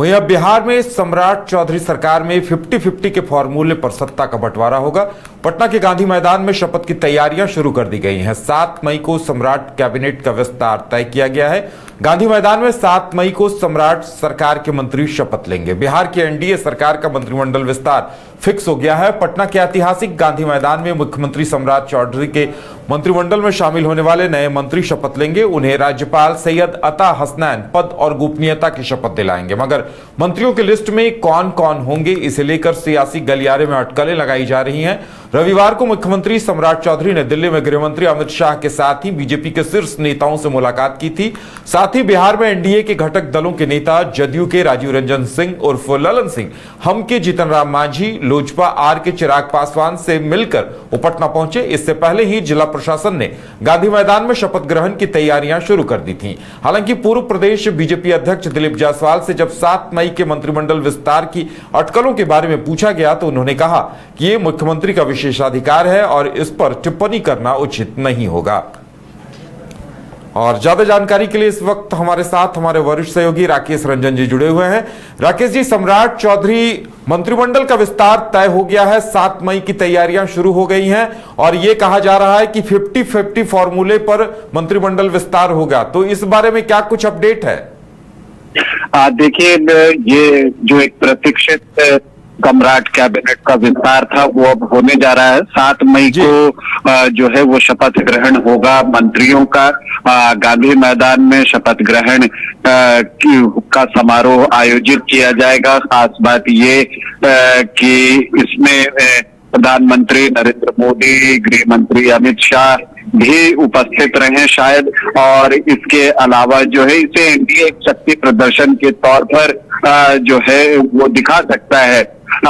वहीं अब बिहार में सम्राट चौधरी सरकार में 50-50 के फॉर्मूले पर सत्ता का बंटवारा होगा। पटना के गांधी मैदान में शपथ की तैयारियां शुरू कर दी गई हैं। 7 मई को सम्राट कैबिनेट का विस्तार तय किया गया है। गांधी मैदान में 7 मई को सम्राट सरकार के मंत्री शपथ लेंगे। बिहार की एनडीए सरकार का मंत्रिमंडल विस्तार फिक्स हो गया है। पटना के ऐतिहासिक गांधी मैदान में मुख्यमंत्री सम्राट चौधरी के मंत्रिमंडल में शामिल होने वाले नए मंत्री शपथ लेंगे। उन्हें राज्यपाल सैयद अता हसनैन पद और गोपनीयता की शपथ दिलाएंगे। मगर मंत्रियों की लिस्ट में कौन कौन होंगे, इसे लेकर सियासी गलियारे में अटकलें लगाई जा रही हैं। रविवार को मुख्यमंत्री सम्राट चौधरी ने दिल्ली में गृहमंत्री अमित शाह के साथ ही बीजेपी के शीर्ष नेताओं से मुलाकात की थी। साथ ही बिहार में एनडीए के घटक दलों के नेता जदयू के राजीव रंजन सिंह उर्फ ललन सिंह, हम के जीतन राम मांझी, लोजपा आर के चिराग पासवान से मिलकर वो पटना पहुंचे। इससे पहले ही जिला प्रशासन ने गांधी मैदान में शपथ ग्रहण की तैयारियां शुरू कर दी थी। हालांकि पूर्व प्रदेश बीजेपी अध्यक्ष दिलीप जायसवाल से जब 7 मई के मंत्रिमंडल विस्तार की अटकलों के बारे में पूछा गया तो उन्होंने कहा कि ये मुख्यमंत्री का विशेषाधिकार है और इस पर टिप्पणी करना उचित नहीं होगा। और ज्यादा जानकारी के लिए इस वक्त हमारे साथ हमारे वरिष्ठ सहयोगी राकेश रंजन जी जुड़े हुए हैं। राकेश जी, सम्राट चौधरी मंत्रिमंडल का विस्तार तय हो गया है, 7 मई की तैयारियां शुरू हो गई हैं और यह कहा जा रहा है कि 50-50 फॉर्मूले पर मंत्रिमंडल विस्तार होगा, तो इस बारे में क्या कुछ अपडेट है? देखिए, ये जो एक प्रतीक्षित सम्राट कैबिनेट का विस्तार था वो अब होने जा रहा है। 7 मई को जो है वो शपथ ग्रहण होगा मंत्रियों का। गांधी मैदान में शपथ ग्रहण का समारोह आयोजित किया जाएगा। खास बात ये कि इसमें प्रधानमंत्री नरेंद्र मोदी, गृह मंत्री अमित शाह भी उपस्थित रहे शायद, और इसके अलावा जो है इसे एनडीए एक शक्ति प्रदर्शन के तौर पर जो है वो दिखा सकता है।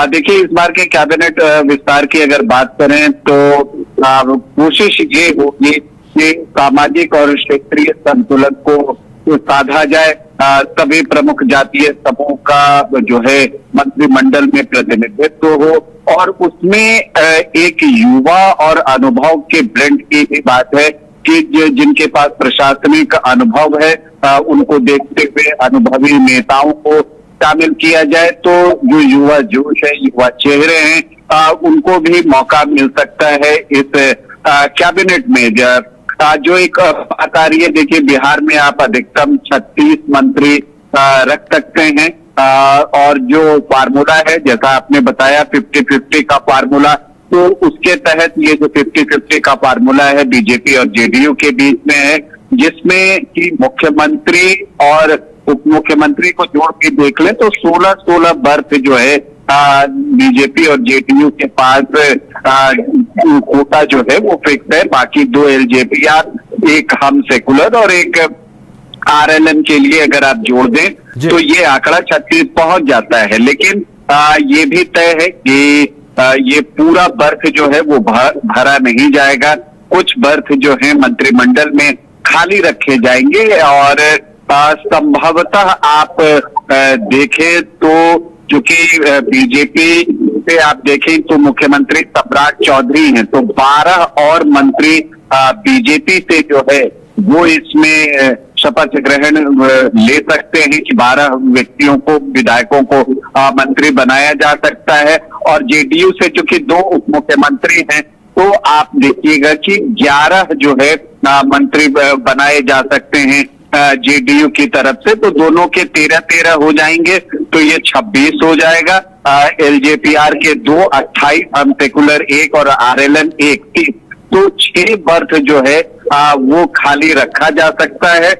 देखिए, इस बार के कैबिनेट विस्तार की अगर बात करें तो कोशिश ये होगी कि सामाजिक और क्षेत्रीय संतुलन को साधा जाए। सभी प्रमुख जातीय समूह का जो है मंत्रिमंडल में प्रतिनिधित्व हो और उसमें एक युवा और अनुभव के ब्लेंड की भी बात है कि जिनके पास प्रशासनिक अनुभव है उनको देखते हुए अनुभवी नेताओं को शामिल किया जाए, तो जो युवा जोश है, युवा चेहरे हैं, उनको भी मौका मिल सकता है इस कैबिनेट में। जो एक बात आ रही है, देखिए बिहार में आप अधिकतम 36 मंत्री रख सकते हैं और जो फार्मूला है, जैसा आपने बताया 50-50 का फार्मूला, तो उसके तहत ये जो 50-50 का फार्मूला है बीजेपी और जेडीयू के बीच में है, जिसमें कि मुख्यमंत्री और उप मुख्यमंत्री को जोड़ के देख ले तो 16 बर्थ जो है बीजेपी और जेडीयू के पास कोटा जो है वो फिक्स है। बाकी 2 एलजेपीआर, एक हम सेकुलर और एक आरएलएन के लिए अगर आप जोड़ दें तो ये आंकड़ा 36 पहुंच जाता है। लेकिन ये भी तय है कि ये पूरा बर्थ जो है वो भरा नहीं जाएगा। कुछ बर्थ जो है मंत्रिमंडल में खाली रखे जाएंगे और संभवतः आप देखें तो चूंकि बीजेपी से आप देखें तो मुख्यमंत्री सम्राट चौधरी हैं, तो 12 और मंत्री बीजेपी से जो है वो इसमें शपथ ग्रहण ले सकते हैं कि 12 व्यक्तियों को, विधायकों को मंत्री बनाया जा सकता है। और जेडीयू से चूंकि 2 उप मुख्यमंत्री हैं तो आप देखिएगा कि 11 जो है मंत्री बनाए जा सकते हैं जेडीयू की तरफ से, तो दोनों के 13-13 हो जाएंगे, तो ये 26 हो जाएगा। एलजेपीआर के 2, 28, हम सेकुलर 1 और आरएलएन 1, 3, तो 6 बर्थ जो है वो खाली रखा जा सकता है।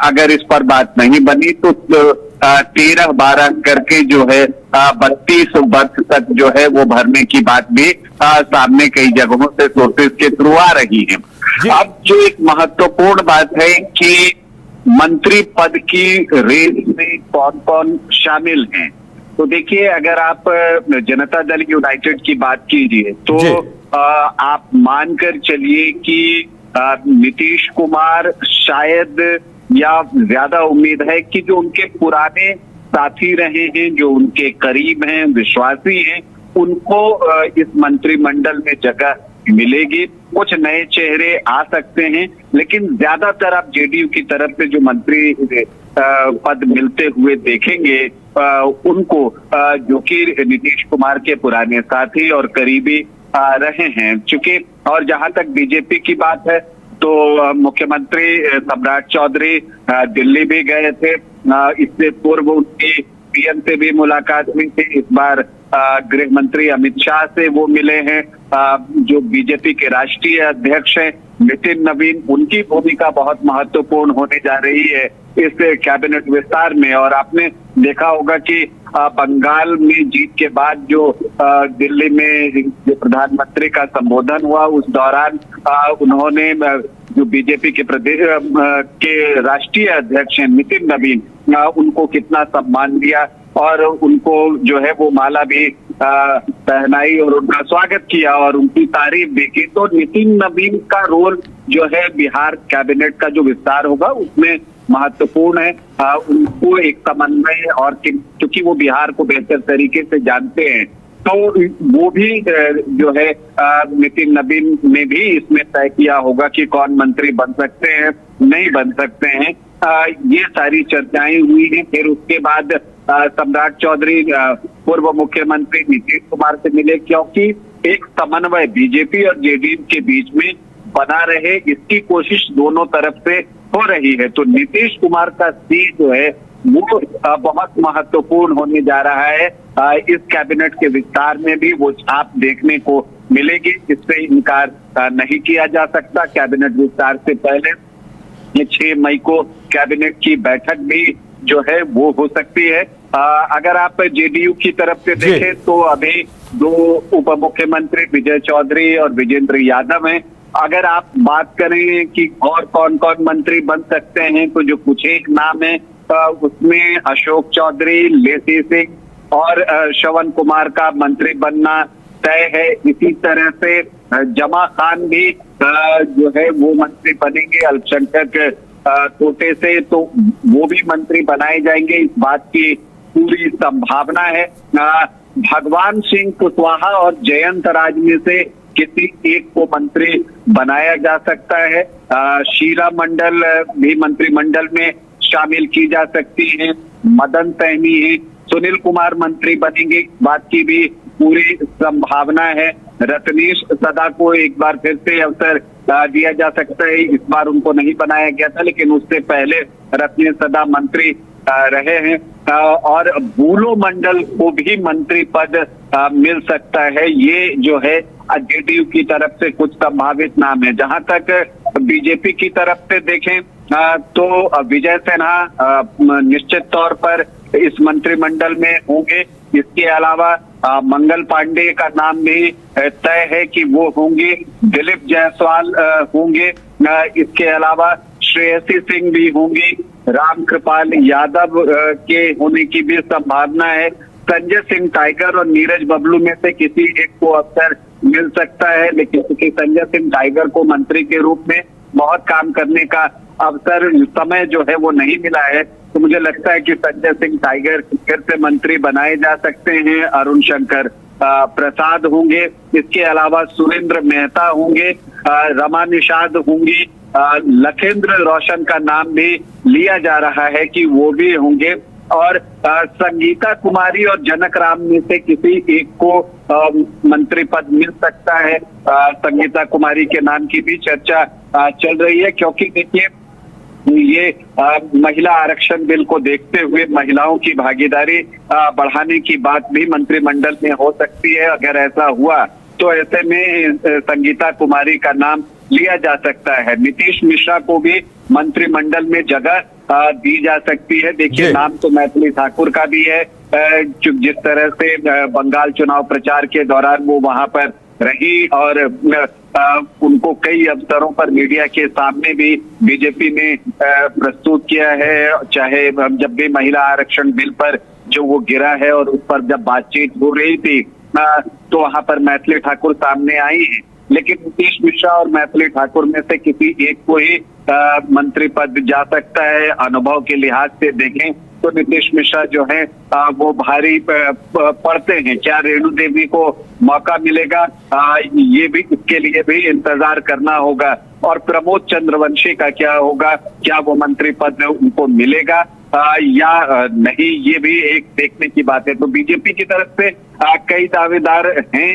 अगर इस पर बात नहीं बनी तो 13-12 करके जो है 32 बर्थ तक जो है वो भरने की बात भी सामने कई जगहों से सोर्सेज के थ्रू आ रही है। अब जो एक महत्वपूर्ण बात है कि मंत्री पद की रेस में कौन कौन शामिल हैं, तो देखिए अगर आप जनता दल यूनाइटेड की बात कीजिए तो आप मानकर चलिए कि नीतीश कुमार शायद, या ज्यादा उम्मीद है कि जो उनके पुराने साथी रहे हैं, जो उनके करीब हैं, विश्वासी हैं, उनको इस मंत्रिमंडल में जगह मिलेगी, कुछ नए चेहरे आ सकते हैं, लेकिन ज्यादातर आप जेडीयू की तरफ से जो मंत्री पद मिलते हुए देखेंगे उनको, जो कि नीतीश कुमार के पुराने साथी और करीबी रहे हैं। चूंकि और जहां तक बीजेपी की बात है तो मुख्यमंत्री सम्राट चौधरी दिल्ली भी गए थे, इससे पूर्व उनकी पीएम से भी मुलाकात हुई थी। इस बार गृह मंत्री अमित शाह से वो मिले हैं। जो बीजेपी के राष्ट्रीय अध्यक्ष हैं नितिन नवीन, उनकी भूमिका बहुत महत्वपूर्ण होने जा रही है इस कैबिनेट विस्तार में। और आपने देखा होगा कि बंगाल में जीत के बाद जो दिल्ली में जो प्रधानमंत्री का संबोधन हुआ, उस दौरान उन्होंने जो बीजेपी के प्रदेश के राष्ट्रीय अध्यक्ष हैं नितिन नवीन, उनको कितना सम्मान दिया और उनको जो है वो माला भी पहनाई और उनका स्वागत किया और उनकी तारीफ भी की। तो नितिन नवीन का रोल जो है बिहार कैबिनेट का जो विस्तार होगा उसमें महत्वपूर्ण है। उनको एक समन्वय और क्योंकि वो बिहार को बेहतर तरीके से जानते हैं, तो वो भी जो है नितिन नवीन ने भी इसमें तय किया होगा कि कौन मंत्री बन सकते हैं, नहीं बन सकते हैं। ये सारी चर्चाएं हुई हैं। फिर उसके बाद सम्राट चौधरी पूर्व मुख्यमंत्री नीतीश कुमार से मिले, क्योंकि एक समन्वय बीजेपी और जेडीयू के बीच में बना रहे, इसकी कोशिश दोनों तरफ से हो रही है। तो नीतीश कुमार का सीट जो है वो बहुत महत्वपूर्ण होने जा रहा है। इस कैबिनेट के विस्तार में भी वो छाप देखने को मिलेगी, इससे इनकार नहीं किया जा सकता। कैबिनेट विस्तार से पहले 6 मई को कैबिनेट की बैठक भी जो है वो हो सकती है। अगर आप जेडीयू की तरफ से देखें तो अभी 2 उप मुख्यमंत्री विजय चौधरी और विजेंद्र यादव हैं। अगर आप बात करें कि और कौन कौन मंत्री बन सकते हैं, तो जो कुछ एक नाम है उसमें अशोक चौधरी, लेसी सिंह और श्रवण कुमार का मंत्री बनना तय है। इसी तरह से जमा खान भी जो है वो मंत्री बनेंगे अल्पसंख्यक कोटे से, तो वो भी मंत्री बनाए जाएंगे, इस बात की पूरी संभावना है। भगवान सिंह कुशवाहा और जयंत राज में से किसी एक को मंत्री बनाया जा सकता है। शीला मंडल भी मंत्रिमंडल में शामिल की जा सकती हैं। मदन सहनी है, सुनील कुमार मंत्री बनेंगे, बात की भी पूरी संभावना है। रत्नेश सदा को एक बार फिर से अवसर दिया जा सकता है। इस बार उनको नहीं बनाया गया था, लेकिन उससे पहले रत्नेश सदा मंत्री रहे हैं। और बूलो मंडल को भी मंत्री पद मिल सकता है। ये जो है जेडीयू की तरफ से कुछ संभावित नाम है। जहां तक बीजेपी की तरफ से देखें तो विजय सिन्हा निश्चित तौर पर इस मंत्रिमंडल में होंगे। इसके अलावा मंगल पांडे का नाम भी तय है कि वो होंगे। दिलीप जायसवाल होंगे। इसके अलावा श्रेयसी सिंह भी होंगी। राम कृपाल यादव के होने की भी संभावना है। संजय सिंह टाइगर और नीरज बबलू में से किसी एक को अवसर मिल सकता है, लेकिन क्योंकि संजय सिंह टाइगर को मंत्री के रूप में बहुत काम करने का अवसर समय जो है वो नहीं मिला है, तो मुझे लगता है कि संजय सिंह टाइगर फिर से मंत्री बनाए जा सकते हैं। अरुण शंकर प्रसाद होंगे। इसके अलावा सुरेंद्र मेहता होंगे। रमा निषाद होंगी। लखेंद्र रोशन का नाम भी लिया जा रहा है कि वो भी होंगे। और संगीता कुमारी और जनक राम में से किसी एक को मंत्री पद मिल सकता है। संगीता कुमारी के नाम की भी चर्चा चल रही है, क्योंकि देखिए ये महिला आरक्षण बिल को देखते हुए महिलाओं की भागीदारी बढ़ाने की बात भी मंत्रिमंडल में हो सकती है। अगर ऐसा हुआ तो ऐसे में संगीता कुमारी का नाम लिया जा सकता है। नीतीश मिश्रा को भी मंत्रिमंडल में जगह दी जा सकती है। देखिए नाम तो मैथिली ठाकुर का भी है, जिस तरह से बंगाल चुनाव प्रचार के दौरान वो वहां पर रही और उनको कई अवसरों पर मीडिया के सामने भी बीजेपी ने प्रस्तुत किया है। चाहे जब भी महिला आरक्षण बिल पर जो वो गिरा है और उस पर जब बातचीत हो रही थी तो वहां पर मैथिली ठाकुर सामने आई है। लेकिन नीतीश मिश्रा और मैथिली ठाकुर में से किसी एक को ही मंत्री पद जा सकता है। अनुभव के लिहाज से देखें तो नीतीश मिश्रा जो है वो भारी पड़ते हैं। क्या रेणु देवी को मौका मिलेगा, ये भी, इसके लिए भी इंतजार करना होगा। और प्रमोद चंद्रवंशी का क्या होगा, क्या वो मंत्री पद उनको मिलेगा या नहीं, ये भी एक देखने की बात है। तो बीजेपी की तरफ से कई दावेदार हैं,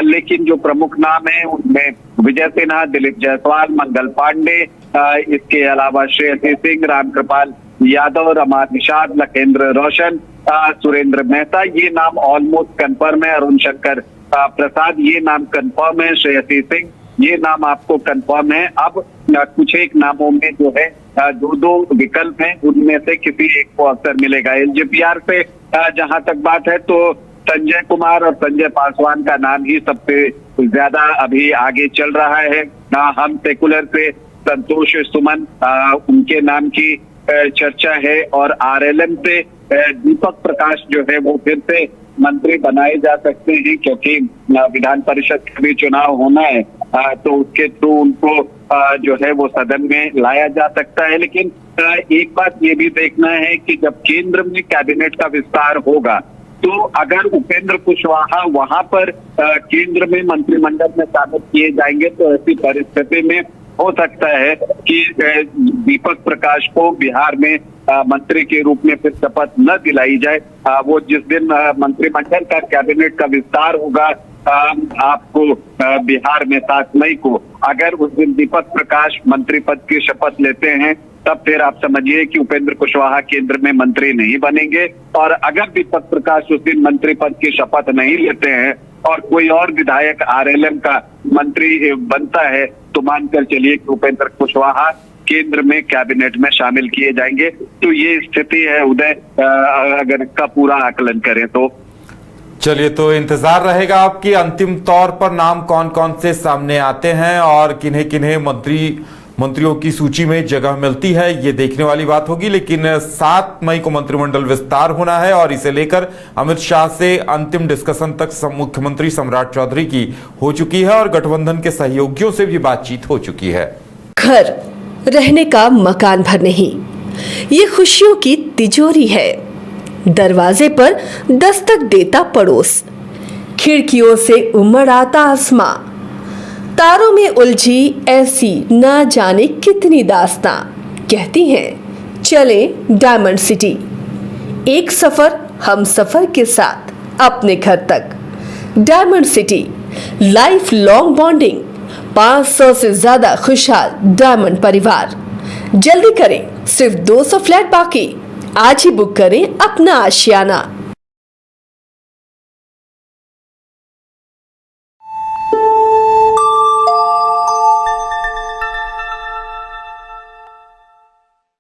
लेकिन जो प्रमुख नाम है उनमें विजय सिन्हा, दिलीप जायसवाल, मंगल पांडे, इसके अलावा श्रेयसी सिंह, रामकृपाल यादव, रमा निषाद, लखेंद्र रोशन, सुरेंद्र मेहता, ये नाम ऑलमोस्ट कंफर्म है। अरुण शंकर प्रसाद, ये नाम कंफर्म है। श्रेयसी सिंह, ये नाम आपको कंफर्म है। अब कुछ एक नामों में जो है दो विकल्प हैं, उनमें से किसी एक को अवसर मिलेगा। एलजेपीआर पे जहां तक बात है तो संजय कुमार और संजय पासवान का नाम ही सबसे ज्यादा अभी आगे चल रहा है। हम सेकुलर से संतोष सुमन, उनके नाम की चर्चा है। और आरएलएम से दीपक प्रकाश जो है वो फिर से मंत्री बनाए जा सकते हैं, क्योंकि विधान परिषद का भी चुनाव होना है, तो उसके थ्रू उनको जो है वो सदन में लाया जा सकता है। लेकिन एक बात ये भी देखना है कि जब केंद्र में कैबिनेट का विस्तार होगा, तो अगर उपेंद्र कुशवाहा वहां पर केंद्र में मंत्रिमंडल में शामिल किए जाएंगे, तो ऐसी परिस्थिति में हो सकता है कि दीपक प्रकाश को बिहार में मंत्री के रूप में फिर शपथ न दिलाई जाए। वो जिस दिन मंत्रिमंडल का कैबिनेट का विस्तार होगा आपको बिहार में 7 मई को, अगर उस दिन दीपक प्रकाश मंत्री पद की शपथ लेते हैं, तब फिर आप समझिए कि उपेंद्र कुशवाहा केंद्र में मंत्री नहीं बनेंगे। और अगर दीपक प्रकाश उस दिन मंत्री पद की शपथ नहीं लेते हैं और कोई और विधायक आरएलएम का मंत्री बनता है, तो मानकर चलिए कि उपेंद्र कुशवाहा केंद्र में कैबिनेट में शामिल किए जाएंगे। तो ये स्थिति है उदय, अगर इसका पूरा आकलन करें तो। चलिए, तो इंतजार रहेगा आपकी अंतिम तौर पर नाम कौन कौन से सामने आते हैं और किन्हें किन्हें मंत्रियों की सूची में जगह मिलती है, ये देखने वाली बात होगी। लेकिन 7 मई को मंत्रिमंडल विस्तार होना है और इसे लेकर अमित शाह से अंतिम डिस्कशन तक मुख्यमंत्री सम्राट चौधरी की हो चुकी है और गठबंधन के सहयोगियों से भी बातचीत हो चुकी है। घर रहने का मकान भर नहीं, ये खुशियों की तिजोरी है। दरवाजे पर दस्तक देता पड़ोस, खिड़कियों से उमड़ आता आसमां, तारों में उलझी ऐसी न जाने कितनी दास्तां। कहती हैं चले डायमंड सिटी, एक सफर हम सफर के साथ अपने घर तक। Diamond city, life long bonding, 500 से ज्यादा खुशहाल डायमंड परिवार। जल्दी करें, सिर्फ 200 फ्लैट बाकी। आज ही बुक करें अपना आशियाना।